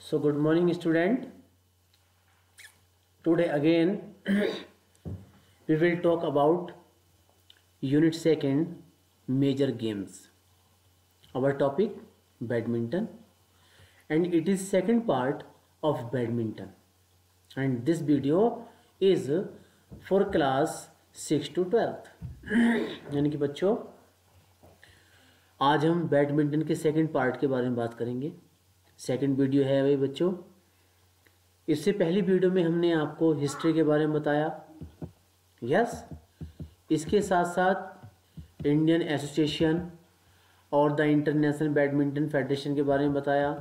So good morning student. Today again we will talk about unit 2nd major games. Our topic badminton, and it is second part of badminton, and this video is for class 6 to 12th यानी कि बच्चों आज हम badminton के second part के बारे में बात करेंगे। सेकंड वीडियो है भाई बच्चों। इससे पहली वीडियो में हमने आपको हिस्ट्री के बारे में बताया, यस। इसके साथ साथ इंडियन एसोसिएशन और द इंटरनेशनल बैडमिंटन फेडरेशन के बारे में बताया।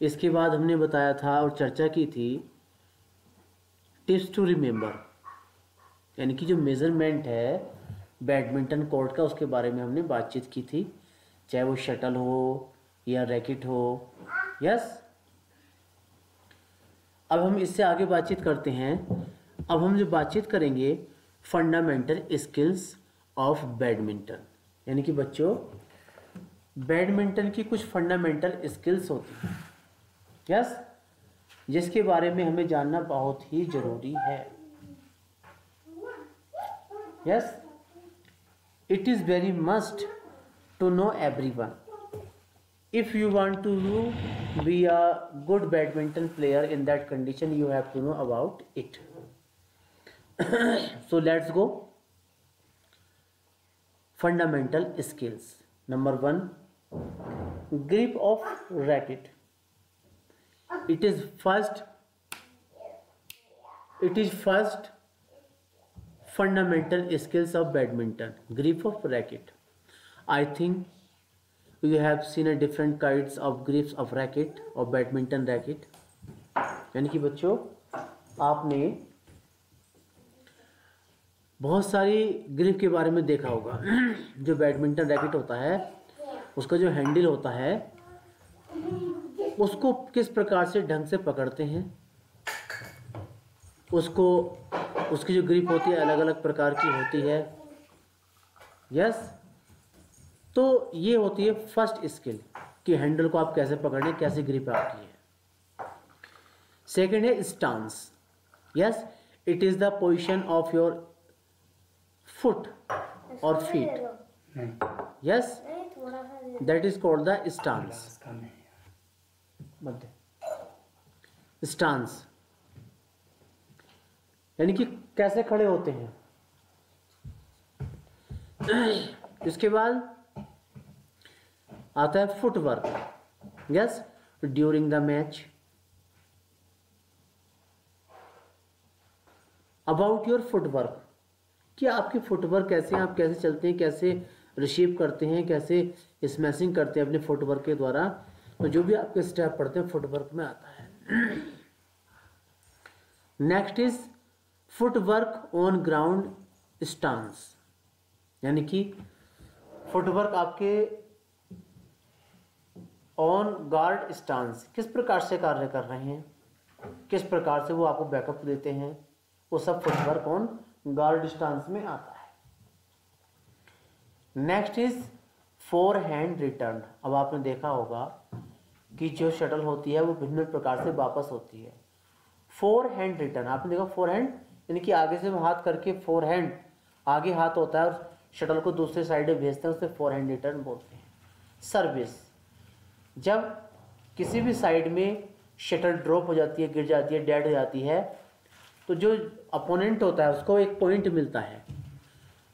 इसके बाद हमने बताया था और चर्चा की थी टिप्स टू रिमेंबर, यानी कि जो मेज़रमेंट है बैडमिंटन कोर्ट का, उसके बारे में हमने बातचीत की थी, चाहे वो शटल हो या रैकेट हो, यस। अब हम इससे आगे बातचीत करते हैं। अब हम जो बातचीत करेंगे फंडामेंटल स्किल्स ऑफ बैडमिंटन, यानी कि बच्चों बैडमिंटन की कुछ फंडामेंटल स्किल्स होती हैं, यस, जिसके बारे में हमें जानना बहुत ही ज़रूरी है, yes. It is very must to know everyone. If you want to be a good badminton player in that condition, you have to know about it. So let's go. Fundamental skills. Number 1, grip of racket. It is first fundamental skills of badminton. Grip of racket. I think you have seen a different kinds of grips of racket or badminton racket. यानी कि बच्चों आपने बहुत सारी grip के बारे में देखा होगा। जो बैडमिंटन रैकेट होता है उसका जो हैंडल होता है उसको किस प्रकार से ढंग से पकड़ते हैं, उसकी जो ग्रिप होती है अलग अलग प्रकार की होती है, यस। तो ये होती है फर्स्ट स्किल कि हैंडल को आप कैसे पकड़ने, कैसे ग्रिप आपकी है। सेकंड है stance, yes. It is the position of your foot और feet, yes, that is called the stance. Stance यानी कि कैसे खड़े होते हैं। इसके बाद आता है footwork, yes, during the match. About your footwork, कि आपकी फुटवर्क कैसे हैं, आप कैसे चलते हैं, कैसे रिसीव करते हैं, कैसे स्मैशिंग करते हैं अपने फुटवर्क के द्वारा। तो जो भी आपके स्टेप पढ़ते हैं फुटवर्क में आता है। Next is footwork on ground stance, यानी कि फुटवर्क आपके ऑन गार्ड स्टांस किस प्रकार से कार्य कर रहे हैं, किस प्रकार से वो आपको बैकअप देते हैं, वो सब फुटवर्क ऑन गार्ड स्टांस में आता है। Next is four hand return. अब आपने देखा होगा कि जो शटल होती है वो भिन्न प्रकार से वापस होती है। फोर हैंड रिटर्न आपने देखा, फोर हैंड यानी कि आगे से हम हाथ करके, फोर हैंड आगे हाथ होता है और शटल को दूसरे साइड में भेजते हैं, उसे फोर हैंड रिटर्न बोलते हैं। सर्विस, जब किसी भी साइड में शटल ड्रॉप हो जाती है, गिर जाती है, डेड हो जाती है, तो जो अपोनेंट होता है उसको एक पॉइंट मिलता है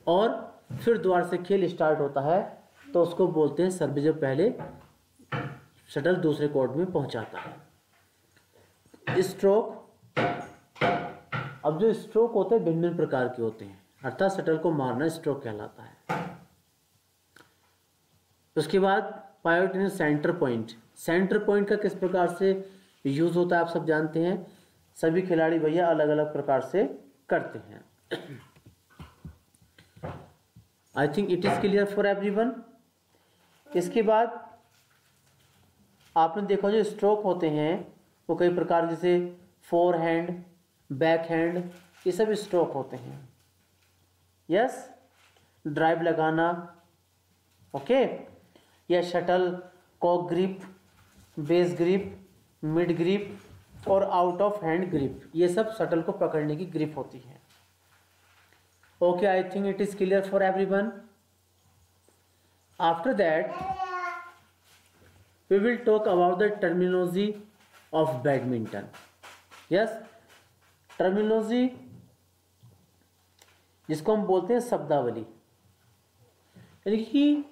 और फिर दोबारा से खेल स्टार्ट होता है, तो उसको बोलते हैं सर्विस, जब पहले शटल दूसरे कोर्ट में पहुंचाता है। स्ट्रोक, अब जो स्ट्रोक होते हैं भिन्न भिन्न प्रकार के होते हैं, अर्थात शटल को मारना स्ट्रोक कहलाता है। उसके बाद पायोट इन सेंटर पॉइंट। सेंटर पॉइंट का किस प्रकार से यूज होता है आप सब जानते हैं, सभी खिलाड़ी भैया अलग अलग प्रकार से करते हैं। आई think it is clear for everyone. इसके बाद आपने देखा जो स्ट्रोक होते हैं वो कई प्रकार, जैसे फोर हैंड, बैक हैंड, ये सब स्ट्रोक होते हैं, यस। ड्राइव लगाना, ओके, या shuttle cock grip, base grip, mid grip और आउट ऑफ हैंड ग्रिप, ये सब शटल को पकड़ने की ग्रिप होती है। Okay, I think it is clear for everyone. After that we will talk about the terminology of badminton. Yes, terminology जिसको हम बोलते हैं शब्दावली, यानी कि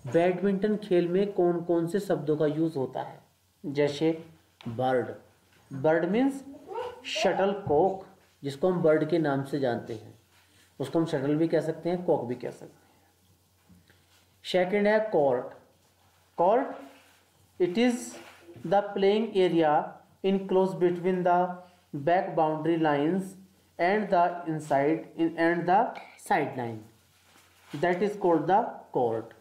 बैडमिंटन खेल में कौन कौन से शब्दों का यूज होता है। जैसे bird, bird means shuttle cock, जिसको हम बर्ड के नाम से जानते हैं, उसको हम शटल भी कह सकते हैं, कॉक भी कह सकते हैं। सेकंड है court, court it is the playing area in close between the back boundary lines and the inside and the sideline, that is called the court.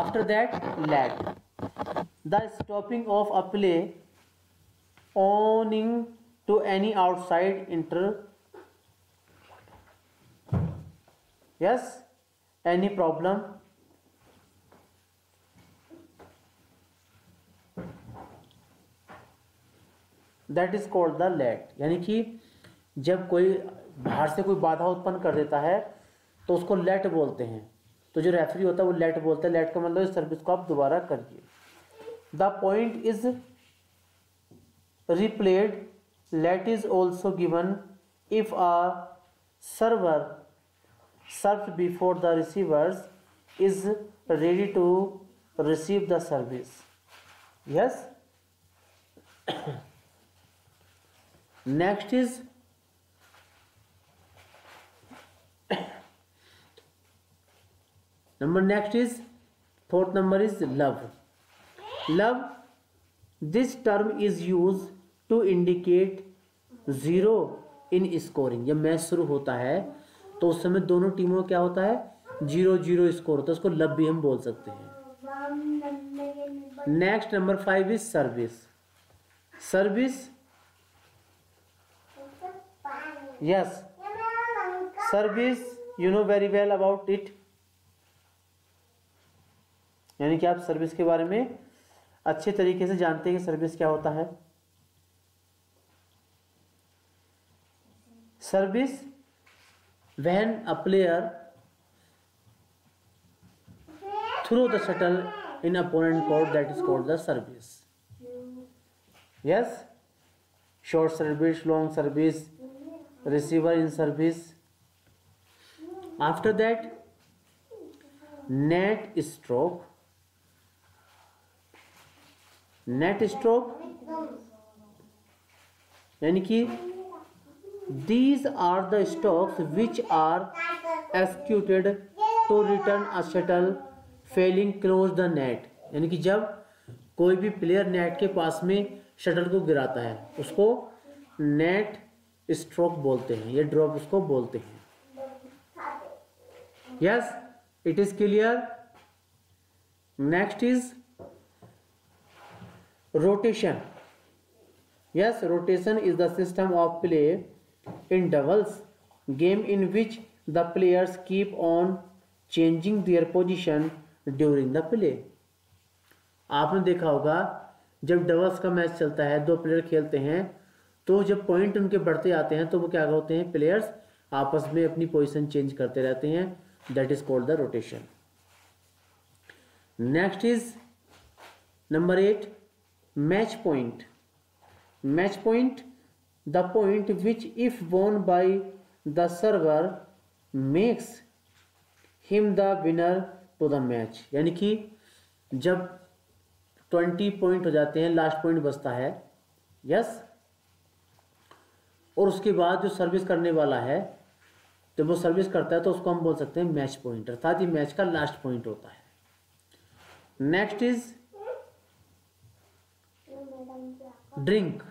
After that, let, the stopping of a play owing to any outside yes, any problem, that is called the let. यानी कि जब कोई बाहर से कोई बाधा उत्पन्न कर देता है तो उसको लेट बोलते हैं। तो जो रेफरी होता है वो लेट बोलता है। लेट का मतलब इस सर्विस को आप दोबारा करिए। The point is replayed, let is also given if a server serve before the receivers is ready to receive the service. Yes, next is fourth number is love. Love, this term is used to indicate zero in scoring। जब match शुरू होता है तो उस समय दोनों टीमों क्या होता है, 0-0 स्कोर होता है, उसको लव भी हम बोल सकते हैं। Next number 5 is service. Service, yes, service you know very well about it, यानी कि आप सर्विस के बारे में अच्छे तरीके से जानते हैं कि सर्विस क्या होता है। Service, when a player throw the shuttle in opponent court, that is called the service. Yes, short service, long service, receiver in service. After that, net stroke. Net stroke यानी कि these are the strokes which are executed to return a shuttle failing close the net। यानी कि जब कोई भी player net के पास में shuttle को गिराता है उसको नेट स्ट्रोक बोलते हैं, ये ड्रॉप उसको बोलते हैं। Yes, it is clear. Next is rotation. Yes, rotation is the system of play in doubles game in which the players keep on changing their position during the play. आपने देखा होगा जब डबल्स का match चलता है, दो player खेलते हैं, तो जब पॉइंट उनके बढ़ते आते हैं तो वो क्या होते हैं, प्लेयर्स आपस में अपनी पोजीशन चेंज करते रहते हैं, that is called the rotation. Next is number 8, match point. Match point, the point which if won by the server makes him the winner to the match. यानी कि जब 20 पॉइंट हो जाते हैं, लास्ट पॉइंट बचता है, यस, और उसके बाद जो सर्विस करने वाला है जब वो सर्विस करता है तो उसको हम बोल सकते हैं मैच पॉइंट, अर्थात ये मैच का लास्ट पॉइंट होता है। Next is drink.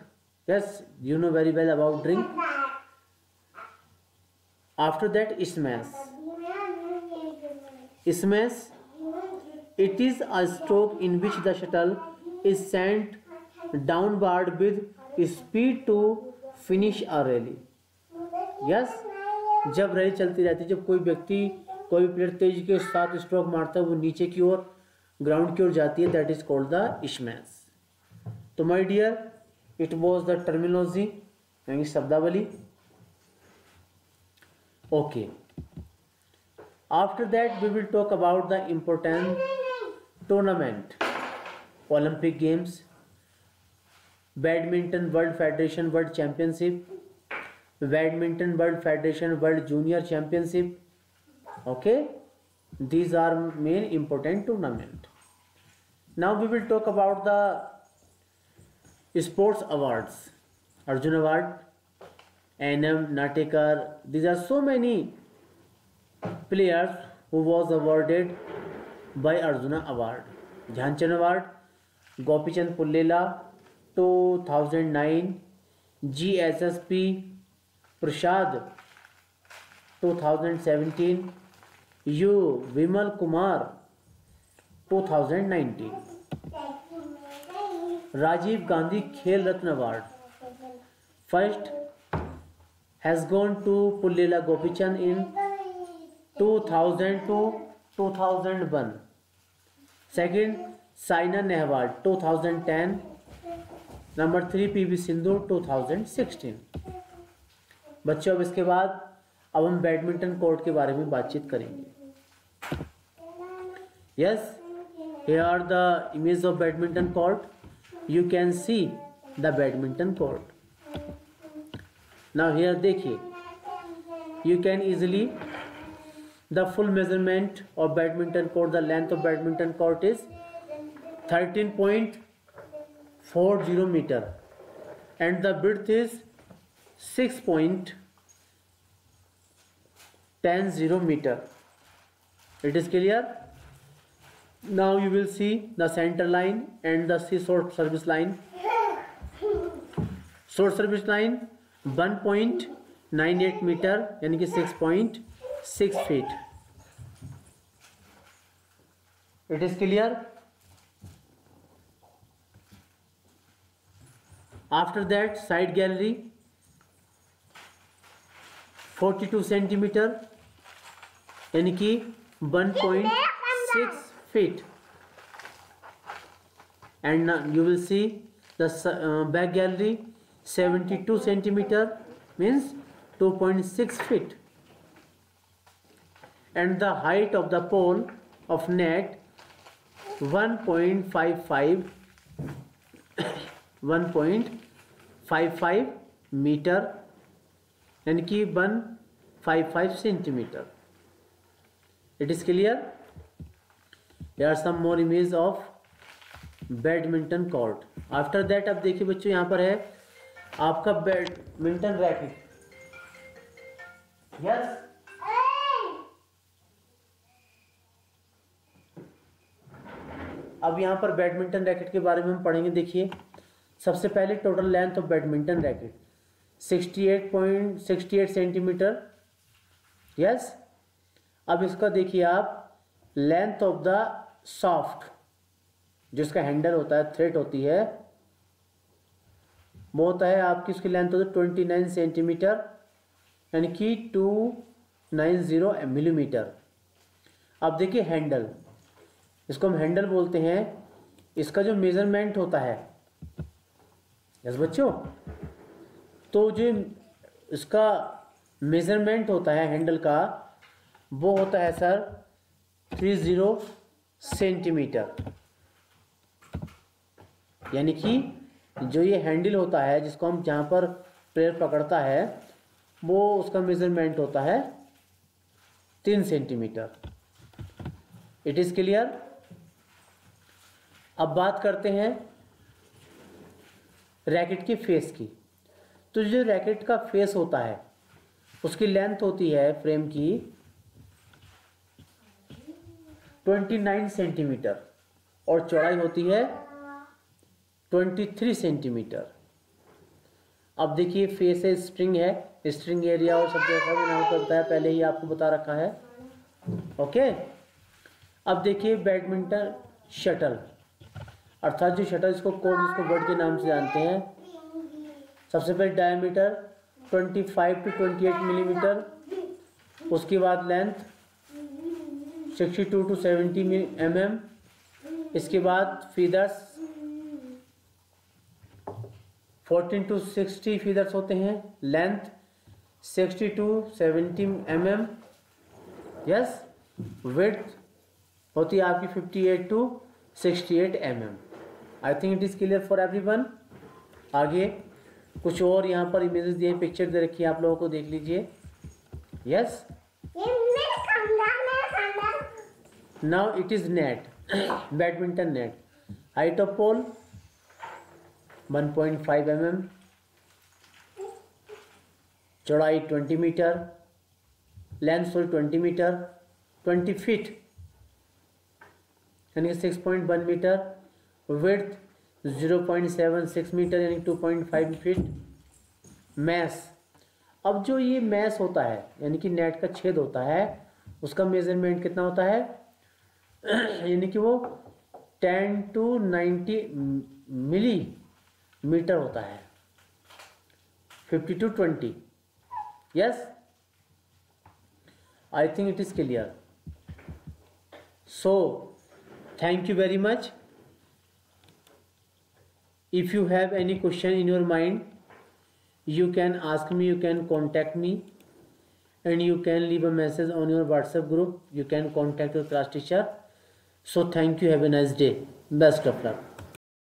Yes, you know very well about drink. After that smash. Smash, it is a stroke in which the shuttle is sent downward with speed to finish a rally। Yes, जब rally चलती रहती है, जब कोई व्यक्ति, कोई player तेजी के साथ स्ट्रोक मारता है, वो नीचे की ओर ग्राउंड की ओर जाती है, that is called the smash. तो my dear, it was the terminology यानी शब्दावली। Okay, after that we will talk about the important tournament, Olympic games, badminton world federation world championship, badminton world federation world junior championship. Okay, these are main important tournament. Now we will talk about the sports awards. Arjun Award, NM Natekar, these are so many players who was awarded by Arjuna Award. Dhyanchand Award, Gopichand Pullela 2009, GSSP Prasad 2017, U Vimal Kumar 2019, Rajiv Gandhi Khel Ratna Award first has gone to Pullela Gopichand in 2000 to 2001, second Saina Nehwal 2010, number 3 PV Sindhu 2016। बच्चों, अब इसके बाद अब हम badminton court के बारे में बातचीत करेंगे। Yes, here are the images of badminton court. You can see the badminton court. Now here देखिए, you can easily the full measurement of badminton court. The length of badminton court is 13.40 meter and the width is 6.10 meter. It is clear? Now you will see the center line and the short service line. Short service line 1.98 meter यानी कि 6.6 feet. It is clear? After that, side gallery 42 centimeter यानी कि 1.6 feet, and now you will see the back gallery 72 centimeter means 2.6 feet, and the height of the pole of net 1.55 meter यानी कि 155 centimeter. It is clear? There are some more images of badminton court. After that अब देखिए बच्चों, यहाँ पर है आपका badminton racket. Yes, अब यहाँ पर बैडमिंटन रैकेट के बारे में हम पढ़ेंगे. देखिए, सबसे पहले total length of badminton racket 68.68 centimetre. Yes, अब इसका देखिए आप लेंथ ऑफ द सॉफ्ट, जिसका हैंडल होता है, थ्रेड होती है, वो होता है आपकी, उसकी लेंथ होती है 29 सेंटीमीटर यानी कि 290 मिलीमीटर. अब देखिए हैंडल, इसको हम हैंडल बोलते हैं. इसका जो मेजरमेंट होता है, यस बच्चों, तो जो इसका मेजरमेंट होता है हैंडल का, वो होता है सर 30 सेंटीमीटर. यानी कि जो ये हैंडल होता है, जिसको हम जहाँ पर प्लेयर पकड़ता है, वो उसका मेजरमेंट होता है 3 सेंटीमीटर. It is clear. अब बात करते हैं रैकेट के फेस की. तो जो रैकेट का फेस होता है, उसकी लेंथ होती है फ्रेम की 29 सेंटीमीटर और चौड़ाई होती है 23 सेंटीमीटर. अब देखिए फेस है, स्ट्रिंग है, स्ट्रिंग एरिया और सब जैसा भी नाम करता है, पहले ही आपको बता रखा है. ओके. अब देखिए बैडमिंटन शटल, अर्थात जो शटल, इसको कोर्ट, जिसको वर्ड के नाम से जानते हैं. सबसे पहले डायमीटर 25 to 28 मिलीमीटर, उसके बाद लेंथ 62 to 70 mm, इसके बाद फीदर्स 14 to 60 फीदर्स होते हैं। Length 60 to 70 mm। Yes. Width होती है आपकी 58 to 68 mm। I think it is clear for everyone. आगे कुछ और यहाँ पर इमेजेस दिए, पिक्चर दे रखी है, आप लोगों को देख लीजिए। Yes. Now it is net, badminton net. Height of pole 1.5 mm, चौड़ाई 20 मीटर, लेंथ 20 मीटर, 20 फीट यानी कि 6.1 मीटर, विड्थ 0.76 मीटर यानी 2.5 फीट। मैस, अब जो ये मैस होता है यानी कि नेट का छेद होता है, उसका मेजरमेंट कितना होता है यानी कि वो 10 to 90 मिलीमीटर होता है। 50 to 20। Yes, I think it is clear. So thank you very much. If you have any question in your mind, you can ask me, you can contact me, and you can leave a message on your WhatsApp group. You can contact your class teacher. So thank you. Have a nice day. Best of luck.